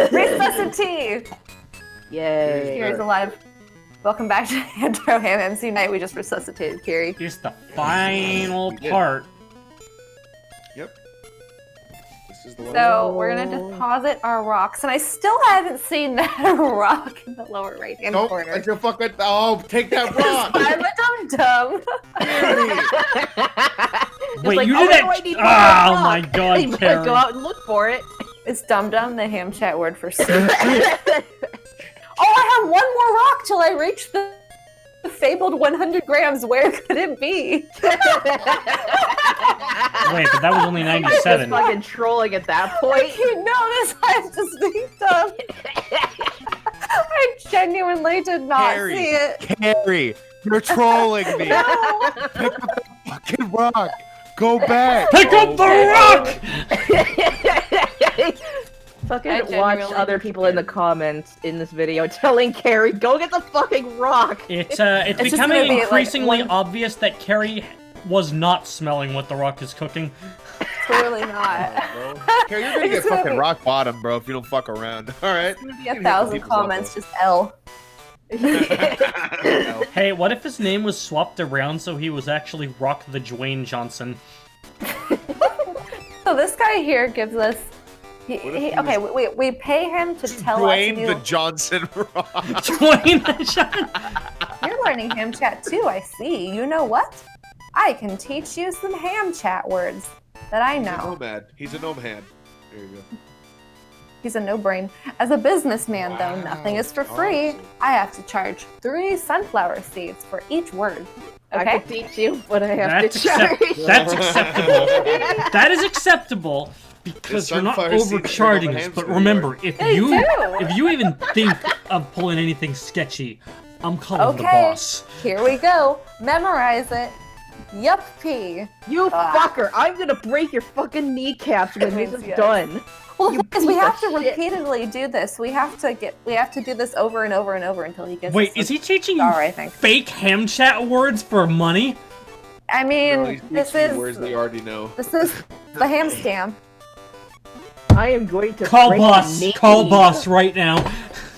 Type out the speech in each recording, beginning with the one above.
Resuscitate! Yay. Kiri's alive. Welcome back to Hamtaro Ham MC Night. We just resuscitated Kiri. Here's the final part. Yep. This is the one. So we're gonna deposit our rocks, and I still haven't seen that rock in the lower right-hand corner. Don't you fucking... Oh, take that rock! I'm a dum-dum. Wait, like, you oh, did no, I need that? more Oh my rock. god, You better Karen. go out and look for it. Is dum-dum the ham chat word for soup? Oh, I have one more rock till I reach the fabled 100 grams. Where could it be? Wait, but that was only 97. Just fucking trolling at that I point. can't notice I'm just being dumb. I genuinely did not Carrie, see it. Carrie, you're trolling me. No. Pick up the fucking rock. Go back. Pick up the rock! Fucking I watch genuinely- other people in the comments in this video telling Carrie, go get the fucking rock! It's just becoming gonna be, like, increasingly one- obvious that Carrie was not smelling what the rock is cooking. Clearly not. Carrie, you're gonna get It's gonna fucking be- rock bottom, bro, if you don't fuck around. Alright? It's gonna be 1,000 comments, just L. Hey, what if his name was swapped around so he was actually Rock the Dwayne Johnson? So this guy here gives us. What if he Okay, we pay him to tell Dwayne us. the Johnson rock. Dwayne the Johnson? You're learning ham chat too, I see. You know what? I can teach you some ham chat words that I He's a know. nomad. He's a nomad. There you go. He's a no-brain. As a businessman, Wow, though, nothing is for free. awesome. I have to charge 3 sunflower seeds for each word. I Okay? can teach you, but I have That's, to charge. that's acceptable. That is acceptable because The you're not sunflower seeds overcharging are us. over But hamster remember, if They you do. even think of pulling anything sketchy, I'm calling the Okay. boss. Here we go. Memorize it. Yuppie. You Ah. fucker! I'm gonna break your fucking kneecaps when this is Yes. done. Well, You because we piece have of to shit. repeatedly do this. We have to do this over and over and over until he gets. Wait, us is the he teaching you star, I think. fake ham chat words for money? I mean, No, he's this teaching is words they already know. the ham scam. I am going to Call break boss. your Call knees. boss right now.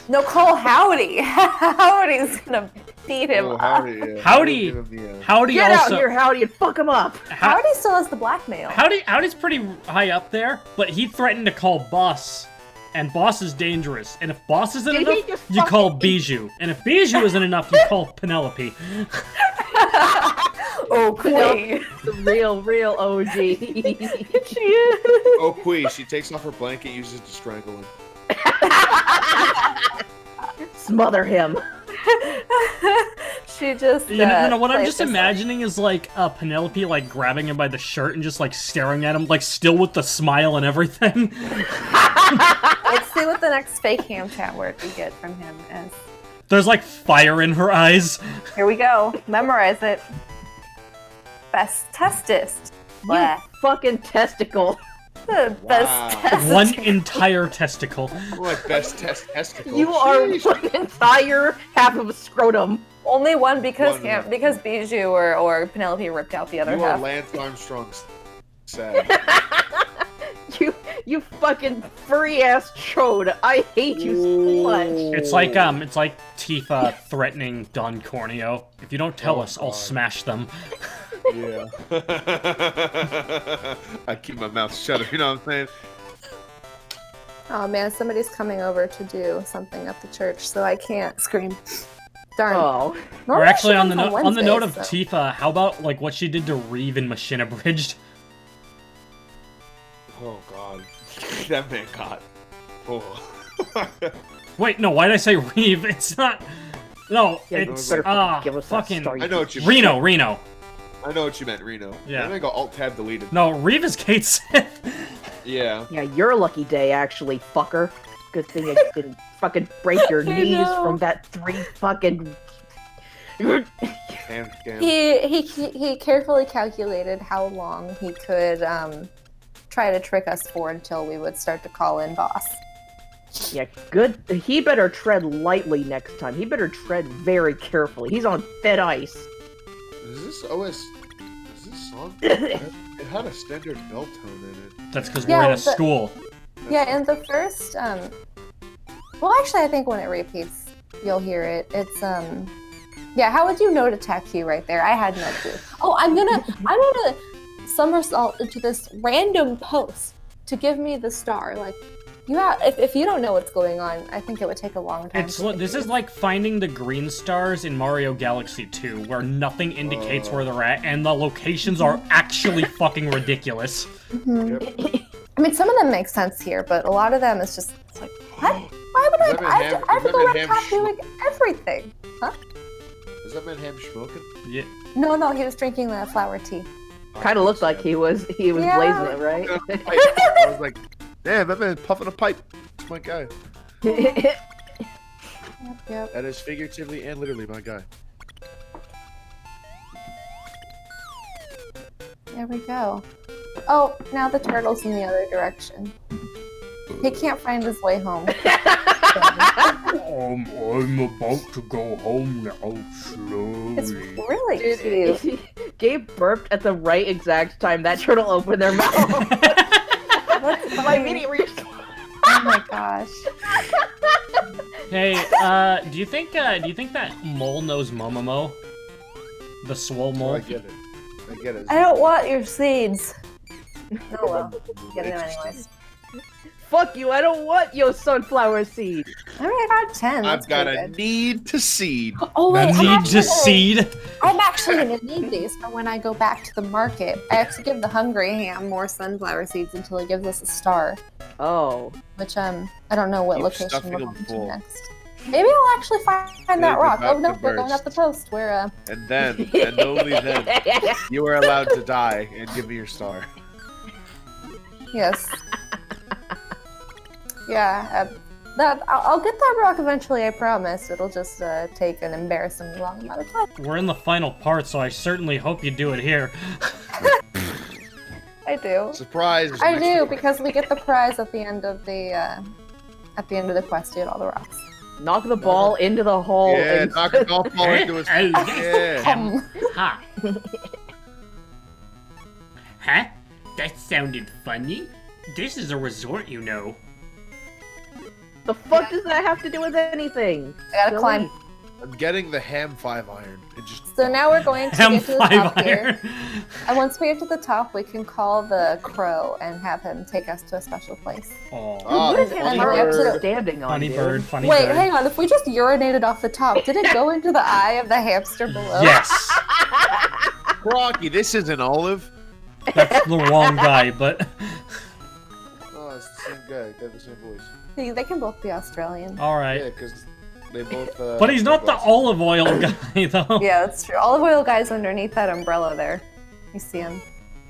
No, call Howdy. Howdy's gonna beat him Oh, up. howdy, yeah. Howdy. Give him the, Howdy Get also. out here, Howdy, and fuck him up! Howdy still has the blackmail. Howdy's pretty high up there, but he threatened to call boss. And boss is dangerous. And if boss isn't Did he enough, just you call fucking- Bijou. And if Bijou isn't enough, you call Penelope. Oh, Queen. The real OG. Oh, Quee, she takes off her blanket, uses it to strangle him. Smother him. She just. You know what I'm plays just this imagining is like Penelope like grabbing him by the shirt and just like staring at him, like still with the smile and everything. Let's see what the next fake ham chat word we get from him is. There's like fire in her eyes. Here we go. Memorize it. Bestestest. You Blah. fucking testicle. The bestestest. One entire testicle. My best testicle. You are Sheesh. one entire half of a scrotum. Only one because One. because Bijou or Penelope ripped out the other You are half. Lance Armstrong's sad. You fucking furry ass chode. I hate you so much. It's like Tifa threatening Don Corneo. If you don't tell Oh, us, I'll God. smash them. Yeah. I keep my mouth shut, you know what I'm saying? Oh man, somebody's coming over to do something at the church, so I can't scream. Darn. Oh. Or Normally actually, she on the comes on the note of Wednesdays, Tifa, how about like what she did to Reeve in Machine Abridged? Oh god. That man got. Oh. Wait, no, why did I say Reeve? It's not. No, Yeah, you it's better give us that fucking story. I know what you Reno. I know what you meant, Reno. Yeah. I'm gonna go alt-tab deleted. No, Reeve is Kate Sith. Yeah. Yeah, your lucky day, actually, fucker. Good thing I didn't fucking break your I knees know. from that 3 fucking... And scam. He carefully calculated how long he could try to trick us for until we would start to call in boss. Yeah, good. He better tread lightly next time. He better tread very carefully. He's on thin ice. Is this OS? Is this song? It had a standard bell tone in it. That's because Yeah, we're in a but- school. Yeah, in the first, well, actually, I think when it repeats, you'll hear it. It's, yeah, how would you know to attack you right there? I had no clue. Oh, I'm gonna somersault into this random post to give me the star. Like, if you don't know what's going on, I think it would take a long time. This is like finding the green stars in Mario Galaxy 2, where nothing indicates where they're at, and the locations are actually fucking ridiculous. Mm-hmm. Yep. I mean, some of them make sense here, but a lot of them is just it's like, what? Why would I have to go around top doing everything? Huh? Is that man Ham smoking? Yeah. No, he was drinking the flower tea. Kind of looked like he was blazing it, right? I was like, damn, that man's puffing a pipe. That's my guy. Yep. That is figuratively and literally my guy. There we go. Oh, now the turtle's in the other direction. He can't find his way home. I'm about to go home now, slowly. It's really cute. Gabe burped at the right exact time that turtle opened their mouth. My immediate reaction. Oh my gosh. Hey, do you think that mole knows Momomo? The swole mole? I get it. I don't want your seeds. Oh well, get them anyways. Fuck you, I don't want your sunflower seed. I mean, I got 10. I've got a need to seed. Oh wait, need to seed? I'm actually gonna need these for when I go back to the market. I have to give the hungry ham more sunflower seeds until he gives us a star. Oh. Which I don't know what Keep location stuffing we're them going to full. next. Maybe I'll actually find that rock. Oh no, we're going up the post. We're And then, and only then, you are allowed to die and give me your star. Yes. Yeah, I'll get that rock eventually, I promise. It'll just take an embarrassingly long amount of time. We're in the final part, so I certainly hope you do it here. I do. Surprise! I do, because we get the prize at the end of the quest to get all the rocks. Knock the ball into the hole. Yeah, and... knock the golf ball into his face. Yeah. Ha. Huh? That sounded funny. This is a resort, you know. The fuck does that have to do with anything? I gotta climb. I'm getting the ham 5 iron. It just. So now we're going to get to the top here. Iron. And once we get to the top, we can call the crow and have him take us to a special place. Oh. What is funny Hamtaro bird. standing on? Funny dude? bird, funny Wait, bird. hang on. If we just urinated off the top, did it go into the eye of the hamster below? Yes. Rocky, this isn't Olive. That's the wrong guy, but... Oh, it's the same guy. They have the same voice. See, they can both be Australian. Alright. Yeah, because they both. But he's not the olive oil guy, though. Yeah, that's true. Olive oil guy's underneath that umbrella there. You see him.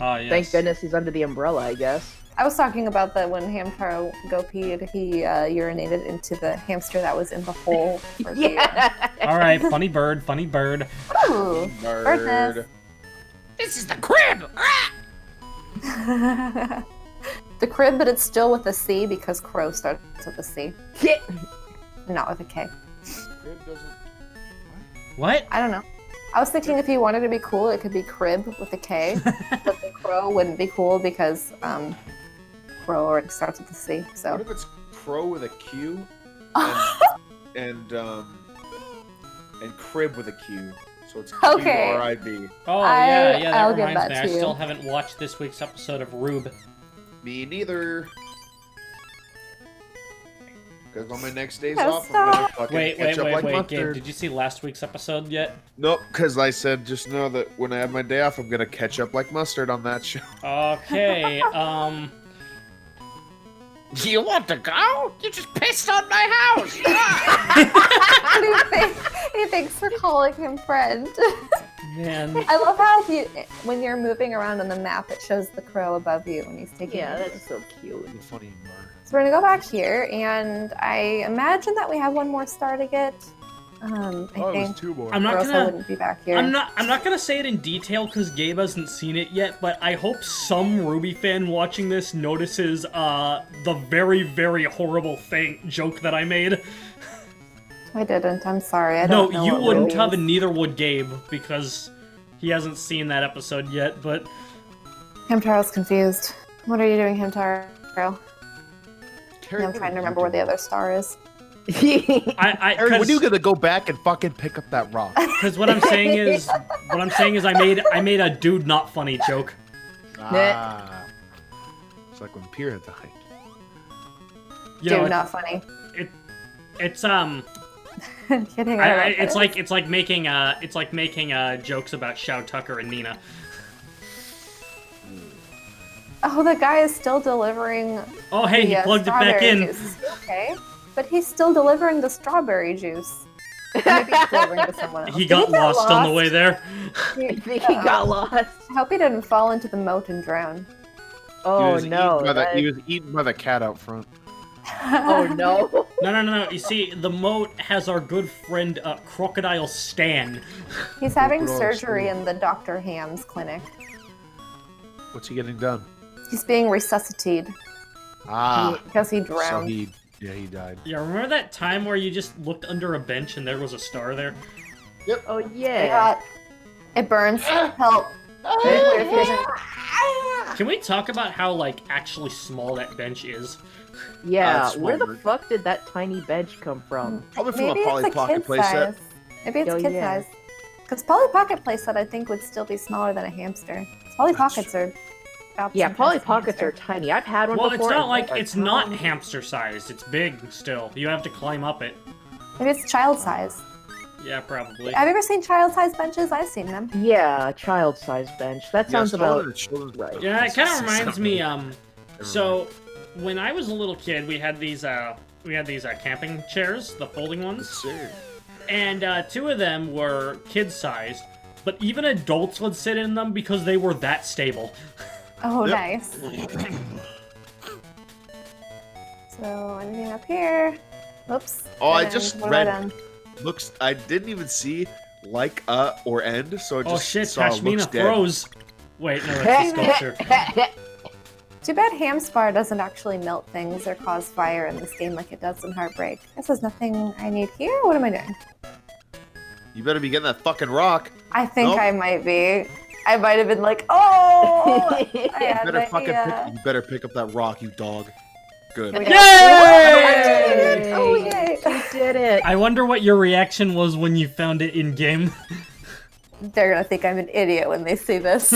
Oh, yes. Thank goodness he's under the umbrella, I guess. I was talking about that when Hamtaro go peed, he urinated into the hamster that was in the hole. For Yeah. Alright, funny bird, funny bird. Ooh, bird nest. This is the crib! The crib, but it's still with a C because crow starts with a C, not with a K. Crib doesn't. What? I don't know. I was thinking if you wanted to be cool, it could be crib with a K, but the crow wouldn't be cool because crow already starts with a C. So. What if it's crow with a Q and crib with a Q? So it's Okay. Q-R-I-B. Oh, yeah, that I'll give reminds that me. to I you. still haven't watched this week's episode of Rube. Me neither. Because on my next days Oh, off, I'm gonna fucking Wait, catch up like Gabe, mustard. did you see last week's episode yet? Nope, because I said just now that when I have my day off, I'm gonna catch up like mustard on that show. Okay, Do you want to go? You just pissed on my house! What do you think? Thanks for calling him friend. man. I love how when you're moving around on the map, it shows the crow above you when he's taking. Yeah, you. that's so cute. The funny part. So we're gonna go back here, and I imagine that we have one more star to get. I Oh, it think. was 2 more. I'm Or not else I gonna. wouldn't be back here. I'm not gonna say it in detail because Gabe hasn't seen it yet, but I hope some Ruby fan watching this notices the very, very horrible joke that I made. I didn't. I'm sorry. I No, don't know. you what wouldn't Ruby have, is. and neither would Gabe because he hasn't seen that episode yet. But Hamtaro's confused. What are you doing, Hamtaro? I'm trying to remember where the other star is. Harry, when are you gonna go back and fucking pick up that rock? Because what I'm saying is, I made a dude not funny joke. Ah. It's like when Pyrrha died. You know, Dude, not funny. it's I'm kidding. it's like making jokes about Shao Tucker and Nina. Oh, the guy is still delivering. Oh, hey, he plugged it back in. Juice. Is he okay? But he's still delivering the strawberry juice. Maybe he's delivering to someone else. He got lost on the way there. I think he got lost. I hope he didn't fall into the moat and drown. Oh he was eaten by the cat out front. Oh no. No. You see, the moat has our good friend Crocodile Stan. He's having Crocodile surgery Stan. in the Dr. Ham's clinic. What's he getting done? He's being resuscitated Ah, because he so drowned. he died. Yeah, remember that time where you just looked under a bench and there was a star there? Oh yeah. It burns. Help. Can we talk about how, like, actually small that bench is? Yeah, it's where the small. fuck did that tiny bench come from? Probably from Maybe a Polly it's a Pocket kid playset. size. Maybe it's Oh, kid yeah. size. Because Polly Pocket playset, I think, would still be smaller than a hamster. Polly That's Pockets are. about Yeah, the size Polly of a Pockets are hamster. tiny. I've had one Well, before. it's not like and it's not hamster sized. It's big still. You have to climb up it. Maybe it's child size. Yeah, probably. Have you ever seen child size benches? I've seen them. Yeah, child-sized bench. That sounds about right. Yeah, it kind of reminds me. So when I was a little kid, we had these camping chairs, the folding ones, Sir. and two of them were kid-sized, but even adults would sit in them because they were that stable. Oh, Yep. nice. So, anything up here? Oops. Oh, I And just what have I read- done? Looks. I didn't even see like or end, so I just Oh shit, saw Tashmina looks dead. froze. Wait, no, that's the sculpture. Too bad Hamspar doesn't actually melt things or cause fire in this game like it does in Heartbreak. This is nothing I need here. What am I doing? You better be getting that fucking rock. I think Nope. I might be. I might have been like, oh! I You had better an idea. you better pick up that rock, you dog. Good. Here we go. Yay! Oh, yay! You did it. I wonder what your reaction was when you found it in game. They're gonna think I'm an idiot when they see this.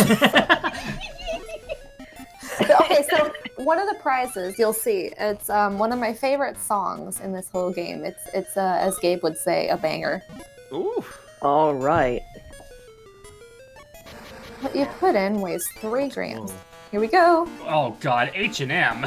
Okay, so one of the prizes you'll see, it's one of my favorite songs in this whole game. It's as Gabe would say, a banger. Ooh. All right. What you put in weighs 3 grams. Oh. Here we go. Oh god, H&M.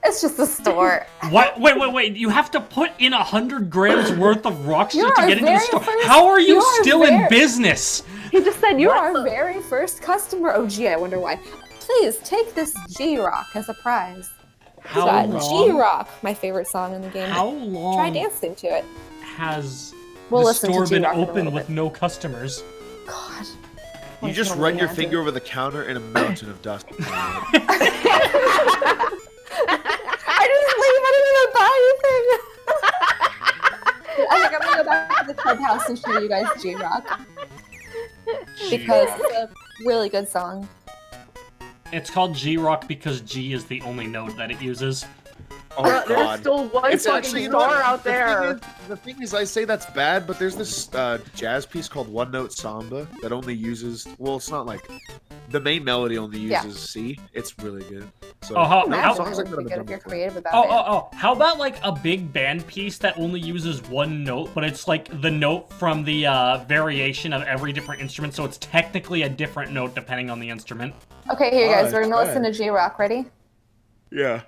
It's just a store. What? Wait! You have to put in 100 grams worth of rocks You're just to our get into the very store. first- How are you you are still in very- business? He just said you're our very first customer. Oh gee, I wonder why. Please take this G-Rock as a prize. How G-Rock, my favorite song in the game. How Try long dancing to it. has We'll the listen to store been G-Rock in a open little with bit. no customers? God. You just run your finger over the counter and a mountain of dust. I didn't leave. I didn't even buy anything. I think I'm gonna go back to the clubhouse and show you guys G-Rock because it's a really good song. It's called G-Rock because G is the only note that it uses. Oh There's god. still one It's fucking actually, you know star what? out there. The thing is, I say that's bad, but there's this jazz piece called One Note Samba that only uses. Well, it's not like the main melody only uses Yeah. C. It's really good. So, Oh, how- no, how- songs like It that would be have good if been you're done creative about it. How about like a big band piece that only uses one note, but it's like the note from the variation of every different instrument, so it's technically a different note depending on the instrument. Okay, here, guys. Oh, We're gonna it's listen to G-Rock. Ready? Yeah.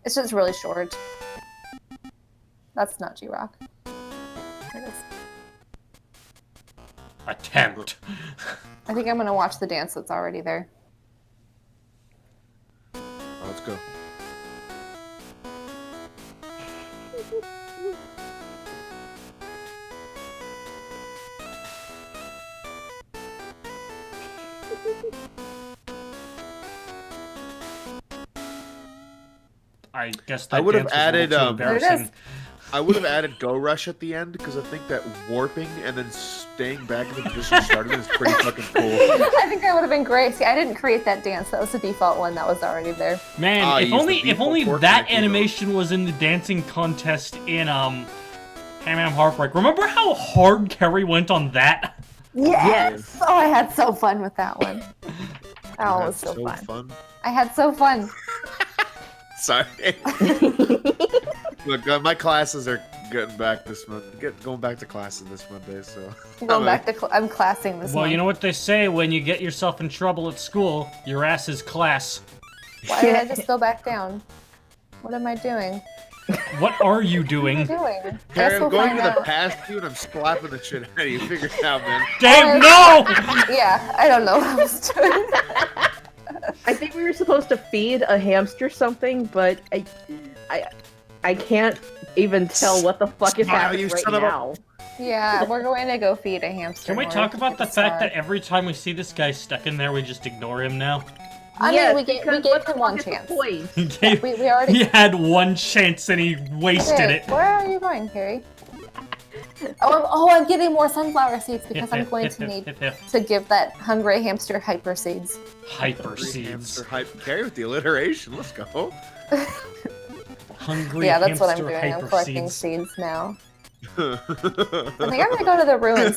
It's just really short. That's not G-Rock. Here it is. Attempt. I think I'm gonna watch the dance that's already there. Let's go. I guess that I would have dance was a little added, too There it is. embarrassing. I would have added Go Rush at the end because I think that warping and then staying back in the position you started is pretty fucking cool. I think that would have been great. See, I didn't create that dance. That was the default one that was already there. Man, if only that animation was in the dancing contest in Heartbreak. Remember how hard Kerry went on that? Yes. Oh, I had so fun with that one. That one was so fun. I had so fun. Sorry. Look, my classes are getting back this month. Going back to classes this Monday, so. I'm classing this. Well, month. you know what they say: when you get yourself in trouble at school, your ass is class. Why did I just go back down? What am I doing? What are you doing? What am I doing? Harry, I'm going to the past, dude. I'm slapping the shit out of you. Figure it out, man. Dave, no! Yeah, I don't know what I was doing. I think we were supposed to feed a hamster something, but I can't even tell what the fuck is happening right now. Yeah, we're going to go feed a hamster. Can we talk about the fact that every time we see this guy stuck in there, we just ignore him now? I mean, we gave him one chance. We already. He had one chance and he wasted it. Where are you going, Carrie? I'm getting more sunflower seeds because I'm going to need to give that hungry hamster hyper seeds. Hyper seeds. Carrie with the alliteration. Let's go. Hungry. Yeah, that's what I'm hamster doing. I'm collecting seeds now. I think I'm gonna go to the ruins.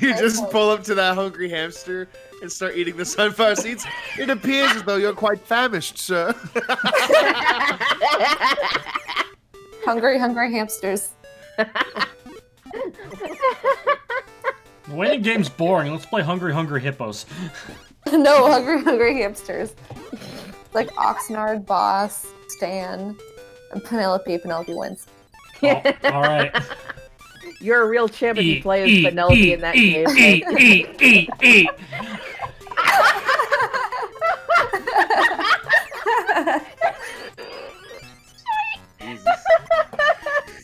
You just pull up to that hungry hamster and start eating the sunflower seeds. It appears as though you're quite famished, sir. Hungry hamsters. The winning game's boring. Let's play Hungry Hippos. No, hungry hamsters. Like Oxnard, Boss, Stan, and Penelope. Penelope wins. Oh, all right. You're a real champ if you play as Penelope in that game. Eat.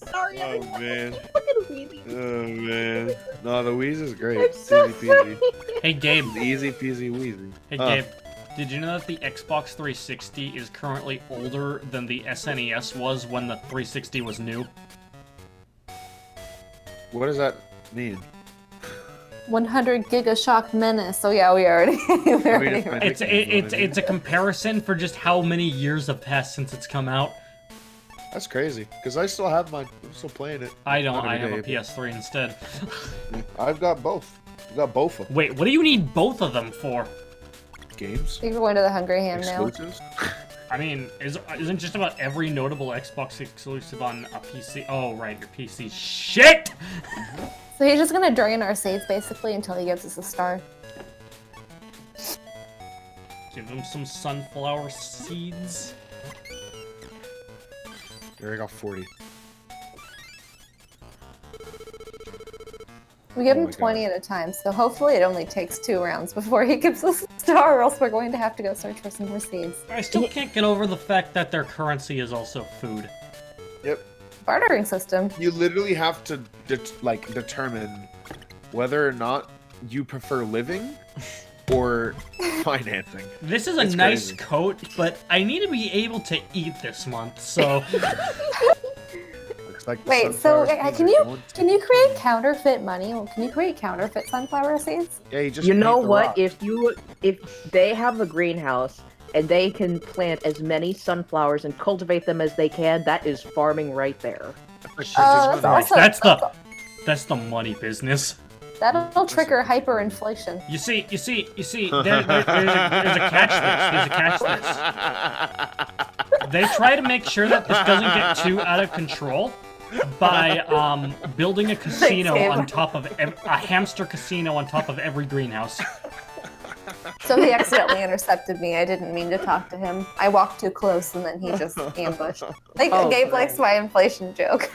Sorry, oh man. Oh man. No, the wheeze is great. I'm so Easy peasy. Hey, Gabe. Easy peasy wheezy. Hey, Gabe. Did you know that the Xbox 360 is currently older than the SNES was when the 360 was new? What does that mean? 100 Giga Shock Menace. So yeah, we already. It's a comparison for just how many years have passed since it's come out. That's crazy, because I still have mine. I'm still playing it. I don't. I have a PS3 instead. I've got both. I've got both of them. Wait, what do you need both of them for? Games. You're going to the Hungry Ham now. Exclusives. I mean, isn't just about every notable Xbox exclusive on a PC? Oh, right, your PC. Shit! So he's just gonna drain our saves basically until he gives us a star. Give him some sunflower seeds. There, I got 40. We give him 20 at a time, so hopefully it only takes 2 rounds before he gives us a star, or else we're going to have to go search for some more seeds. I still can't get over the fact that their currency is also food. Yep. Bartering system. You literally have to determine whether or not you prefer living or financing. This is a nice coat, but I need to be able to eat this month, so... Like wait, so can you create counterfeit money? Can you create counterfeit sunflower seeds? Yeah, you know what? If they have a greenhouse and they can plant as many sunflowers and cultivate them as they can, that is farming right there. That's the money business. That'll trigger hyperinflation. You see, there's a catch this. They try to make sure that this doesn't get too out of control by building a casino on top of a hamster casino on top of every greenhouse. So he accidentally intercepted me. I didn't mean to talk to him. I walked too close and then he just ambushed. Gabe likes my inflation joke.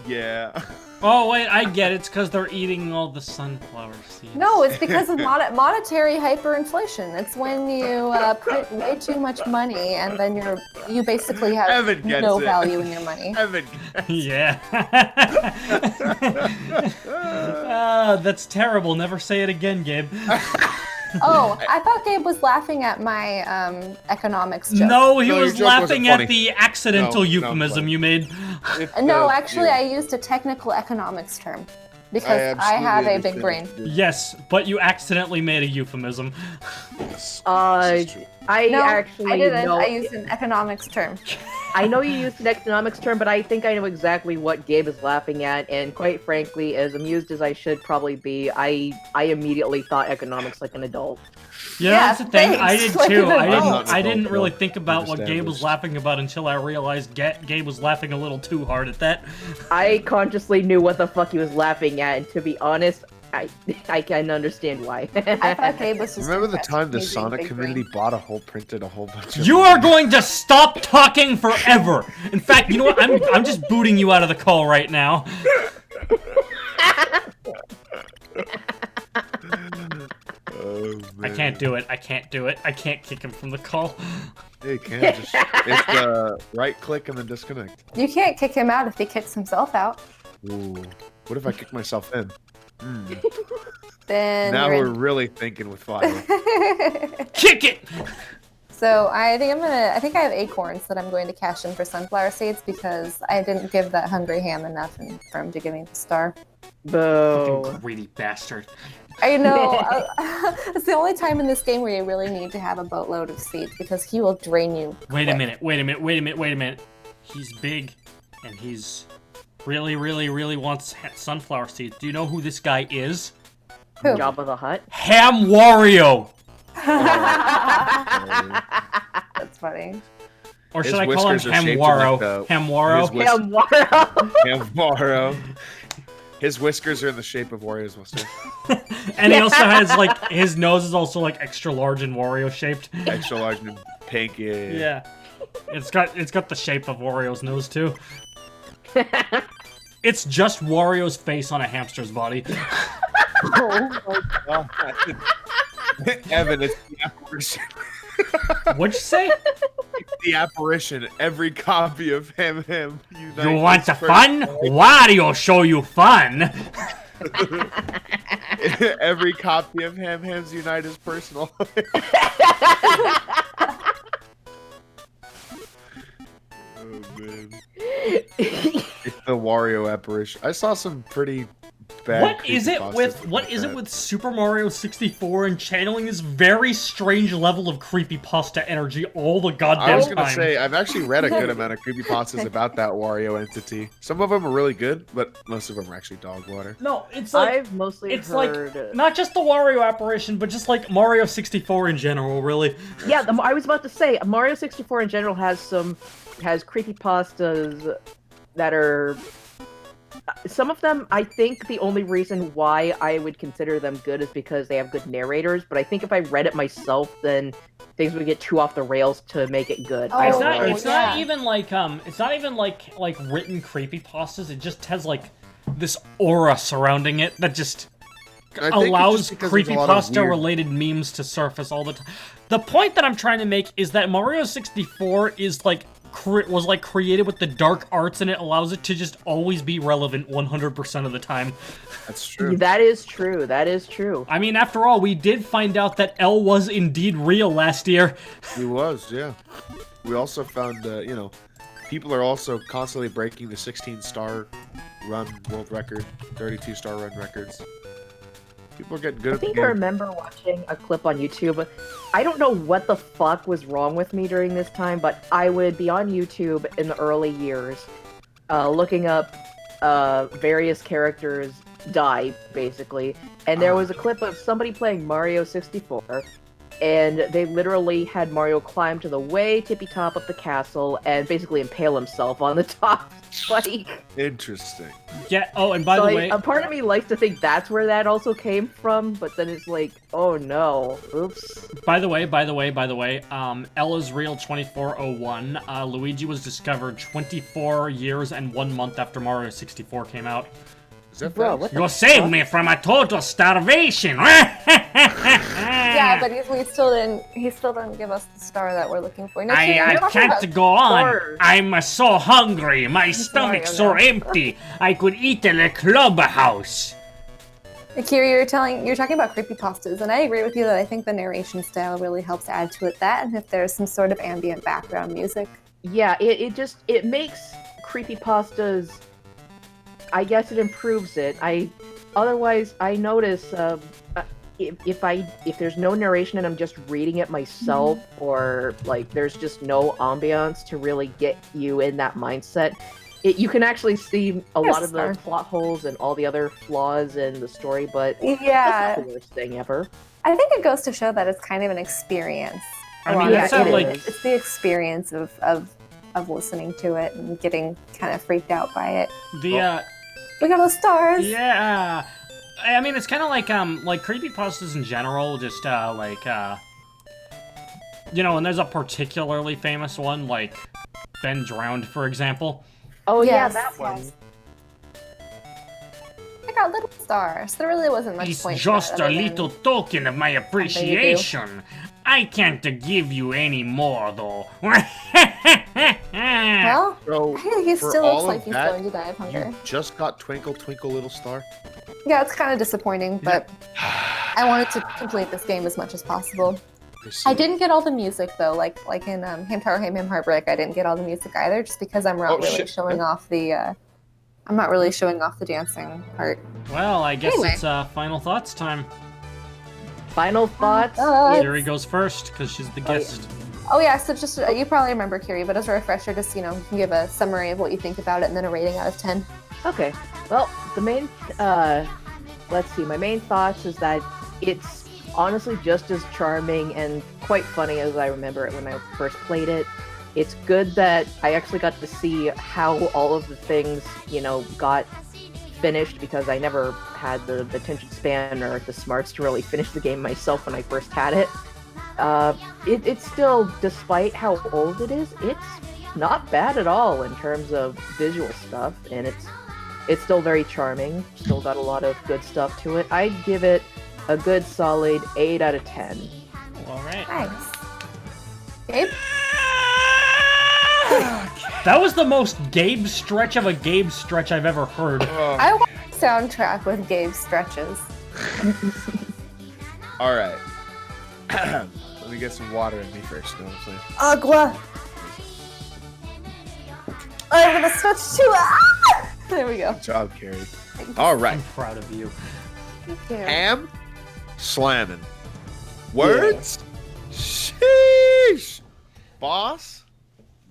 Yeah. Oh, wait, I get it. It's because they're eating all the sunflower seeds. No, it's because of monetary hyperinflation. It's when you print way too much money and then you basically have no value in your money. Yeah. That's terrible. Never say it again, Gabe. Oh, I thought Gabe was laughing at my economics joke. No, he was laughing at the accidental euphemism you made. No, actually, I used a technical economics term because I have a big brain. Yes, but you accidentally made a euphemism. I didn't. I used an economics term. I know you used an economics term, but I think I know exactly what Gabe is laughing at, and quite frankly, as amused as I should probably be, I immediately thought economics like an adult. Yeah, that's the thing. I did too. I didn't really no. think about what Gabe was laughing about until I realized Gabe was laughing a little too hard at that. I consciously knew what the fuck he was laughing at, and to be honest, I can understand why. I thought Gabe was just Remember the time the Sonic community printed a whole bunch of... You are going to stop talking forever! In fact, you know what? I'm just booting you out of the call right now. Oh, I can't do it. I can't do it. I can't kick him from the call. You can't just... It's right click and then disconnect. You can't kick him out if he kicks himself out. Ooh. What if I kick myself in? Then now we're really thinking with fire. Kick it! So I think I have acorns that I'm going to cash in for sunflower seeds because I didn't give that hungry ham enough for him to give me the star. Boo. Fucking greedy bastard. I know. It's the only time in this game where you really need to have a boatload of seeds because he will drain you. Wait a minute. He's big, and he's really wants sunflower seeds. Do you know who this guy is? Who? Jabba the Hutt? Ham-Wario! That's funny. Or should I call him Hamwaro? Hamwaro? Hamwaro. His whiskers are in the shape of Wario's mustache. And he also has, like, his nose is also, like, extra large and Wario shaped. Extra large and pink, yeah. It's got the shape of Wario's nose, too. It's just Wario's face on a hamster's body. Oh my god. Evan, it's the apparition. What'd you say? It's the apparition. Every copy of Ham United. You want the fun? Wario show you fun. Every copy of Ham's Unite is personal. Oh man. It's the Wario apparition. I saw some pretty bad. What is it with Super Mario 64 and channeling this very strange level of creepypasta energy all the goddamn time? I was gonna say I've actually read a good amount of creepypastas about that Wario entity. Some of them are really good, but most of them are actually dog water. No, it's like I've mostly heard like not just the Wario apparition, but just like Mario 64 in general, really. Yeah, I was about to say Mario 64 in general has creepypastas that are. Some of them, I think the only reason why I would consider them good is because they have good narrators, but I think if I read it myself, then things would get too off the rails to make it good. Oh, It's not even like written creepypastas. It just has like this aura surrounding it that just allows creepypasta related memes to surface all the time. The point that I'm trying to make is that Mario 64 is like was like created with the dark arts, and it allows it to just always be relevant 100% of the time. That's true. That is true. That is true. I mean, after all, we did find out that L was indeed real last year. He was, yeah. We also found, people are also constantly breaking the 16-star run world record, 32-star run records. People are getting good at the game. I think I remember watching a clip on YouTube. I don't know what the fuck was wrong with me during this time, but I would be on YouTube in the early years, looking up various characters die, basically. And there was a clip of somebody playing Mario 64, and they literally had Mario climb to the way tippy top of the castle and basically impale himself on the top. Like, interesting. Yeah. Oh, and by the way, a part of me likes to think that's where that also came from, but then it's like, oh no, oops. By the way, Ella's real 2401. Luigi was discovered 24 years and 1 month after Mario 64 came out. Is that Bro, you saved me from a total starvation. Yeah, but he still didn't give us the star that we're looking for. No, I can't go on. I'm so hungry. My stomach's so empty. I could eat in a clubhouse. Akira, you're talking about creepypastas, and I agree with you that I think the narration style really helps add to it. That, and if there's some sort of ambient background music. Yeah, it makes creepypastas, I guess it improves it. Otherwise, I notice if there's no narration and I'm just reading it myself, or like there's just no ambiance to really get you in that mindset, you can actually see a lot of the plot holes and all the other flaws in the story, but that's not the worst thing ever. I think it goes to show that it's kind of an experience. I mean, it's the experience of listening to it and getting kind of freaked out by it. We got those stars. Yeah. I mean, it's kind of like creepypastas in general, just when there's a particularly famous one, like Ben Drowned, for example. Oh yeah, that one. I got little stars. There really wasn't much point. It's just a little token of my appreciation. I can't give you any more, though. Well, I think he still looks like he's going to die of hunger. You just got Twinkle Twinkle Little Star? Yeah, it's kind of disappointing, but I wanted to complete this game as much as possible. I didn't get all the music though, like in Hamtaro, Heartbreak. I didn't get all the music either, just because I'm not really showing off the. I'm not really showing off the dancing part. Well, I guess it's final thoughts time. Final thoughts. Kiri goes first because she's the guest. Oh yeah, so just you probably remember Kiri, but as a refresher, just you can give a summary of what you think about it and then a rating out of 10. Okay. Well, the main my main thoughts is that it's honestly just as charming and quite funny as I remember it when I first played it. It's good that I actually got to see how all of the things, got finished, because I never had the attention span or the smarts to really finish the game myself when I first had it. It's still, despite how old it is, it's not bad at all in terms of visual stuff, and it's still very charming. Still got a lot of good stuff to it. I'd give it a good solid 8 out of 10. All right. Nice. Gabe? That was the most Gabe stretch of a Gabe stretch I've ever heard. I want a soundtrack with Gabe stretches. All right. Let me get some water in me first. You know what I'm saying? Agua. I'm gonna switch to There we go. Good job, Carrie. All right. I'm proud of you. Thank you. Ham slamming. Words? Yeah. Sheesh. Boss?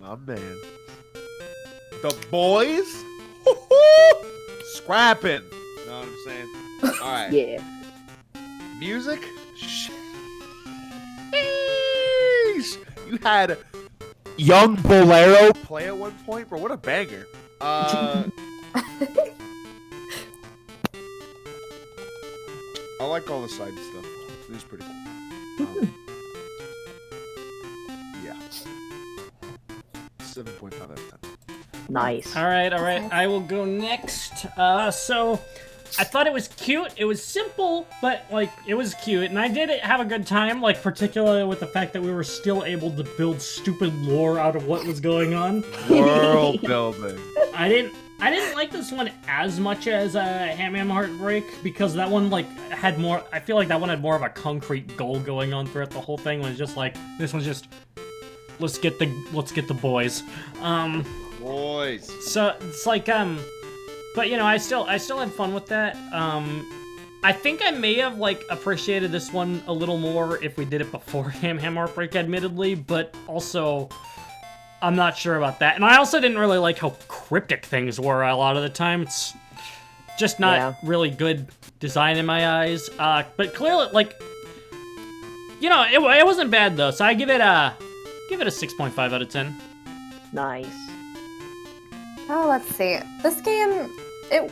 My man. The boys? Scrapping. You know what I'm saying? All right. Yeah. Music? Sheesh. You had Young Bolero play at one point? Bro, what a banger. I like all the side stuff. It was pretty cool. Yeah. 7.5 out of 10. Nice. All right. I will go next. So I thought it was cute. It was simple, but it was cute, and I did have a good time. Particularly with the fact that we were still able to build stupid lore out of what was going on. World building. I didn't like this one as much as Ham Heartbreak, because that one had more. I feel like that one had more of a concrete goal going on throughout the whole thing. It was just this one's just let's get the boys. Boys. So it's but I still had fun with that. I think I may have appreciated this one a little more if we did it before Ham Heartbreak, admittedly, but also I'm not sure about that. And I also didn't really like how cryptic things were a lot of the time. It's just not really good design in my eyes. But clearly, it wasn't bad though. So I give it a 6.5 out of 10. Nice. Oh, let's see. This game, I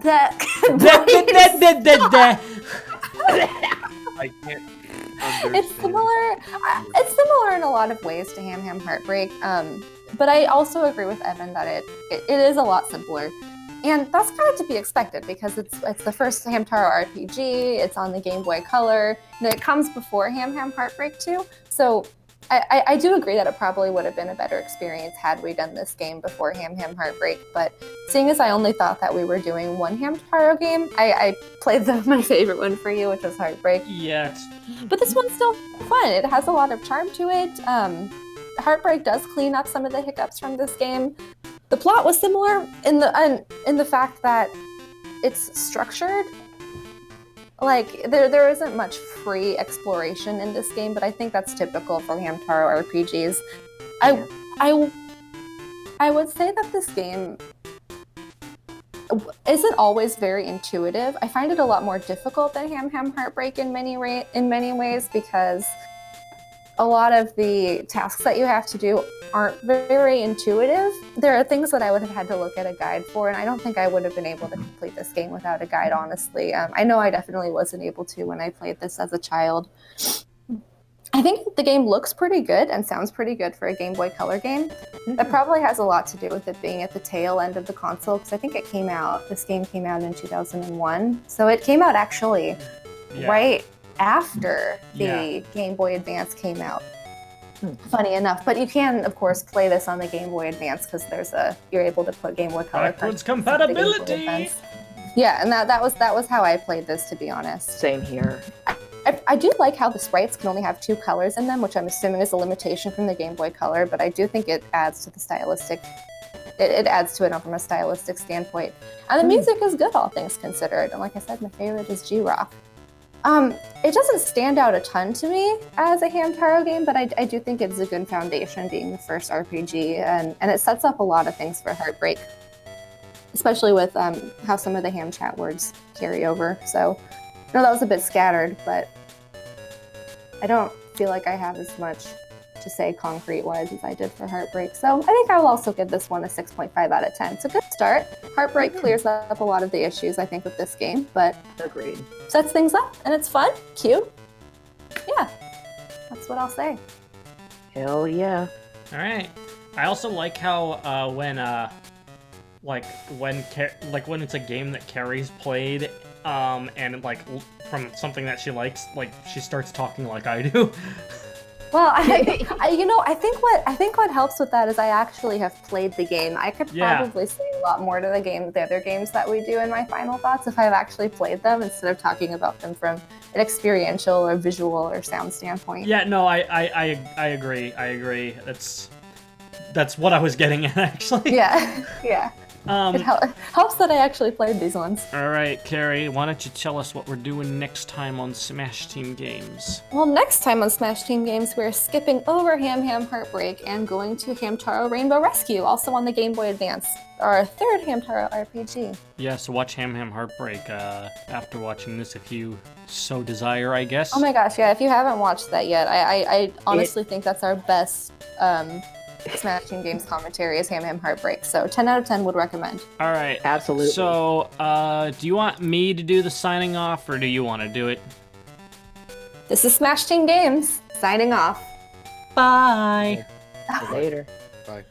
can't understand. It's similar in a lot of ways to Ham Heartbreak, but I also agree with Evan that it is a lot simpler, and that's kind of to be expected because it's the first Hamtaro RPG. It's on the Game Boy Color, and it comes before Ham Heartbreak too. So I do agree that it probably would have been a better experience had we done this game before Ham Heartbreak, but seeing as I only thought that we were doing one Hamtaro game, I played my favorite one for you, which was Heartbreak. Yeah. But this one's still fun. It has a lot of charm to it. Heartbreak does clean up some of the hiccups from this game. The plot was similar in the fact that it's structured. Like there isn't much free exploration in this game, but I think that's typical for Hamtaro RPGs. I would say that this game isn't always very intuitive. I find it a lot more difficult than Heartbreak in many ways because a lot of the tasks that you have to do aren't very intuitive. There are things that I would have had to look at a guide for, and I don't think I would have been able to complete this game without a guide, honestly. I know I definitely wasn't able to when I played this as a child. I think the game looks pretty good and sounds pretty good for a Game Boy Color game. That probably has a lot to do with it being at the tail end of the console, because I think this game came out in 2001. So it came out actually right after the Game Boy Advance came out. Funny enough, but you can, of course, play this on the Game Boy Advance because you're able to put Game Boy Color backwards compatibility. Yeah, and that was how I played this, to be honest. Same here. I do like how the sprites can only have 2 colors in them, which I'm assuming is a limitation from the Game Boy Color, but I do think it adds to the stylistic. It adds to it from a stylistic standpoint. And the music is good, all things considered. And like I said, my favorite is G-Rock. It doesn't stand out a ton to me as a Hamtaro game, but I do think it's a good foundation being the first RPG, and it sets up a lot of things for Heartbreak, especially with how some of the Ham chat words carry over. So I know that was a bit scattered, but I don't feel like I have as much to say concrete-wise as I did for Heartbreak. So I think I will also give this one a 6.5 out of 10. It's a good start. Heartbreak clears up a lot of the issues, I think, with this game, but Agreed. Sets things up, and it's fun, cute. Yeah, that's what I'll say. Hell yeah. All right. I also like how when it's a game that Carrie's played, and like from something that she likes, like she starts talking like I do. Well, I think what helps with that is I actually have played the game. I could probably say a lot more to the other games that we do in my final thoughts if I've actually played them instead of talking about them from an experiential or visual or sound standpoint. Yeah, no, I agree. I agree. That's what I was getting at, actually. Yeah. It helps that I actually played these ones. All right, Carrie, why don't you tell us what we're doing next time on Smash Team Games? Well, next time on Smash Team Games, we're skipping over Heartbreak and going to Hamtaro Rainbow Rescue, also on the Game Boy Advance, our third Hamtaro RPG. Yeah, so watch Heartbreak after watching this if you so desire, I guess. Oh my gosh, yeah, if you haven't watched that yet, I honestly think that's our best Smash Team Games commentary is Heartbreak, so 10 out of 10 would recommend. All right. Absolutely. So, do you want me to do the signing off, or do you want to do it? This is Smash Team Games, signing off. Bye. Later. Bye.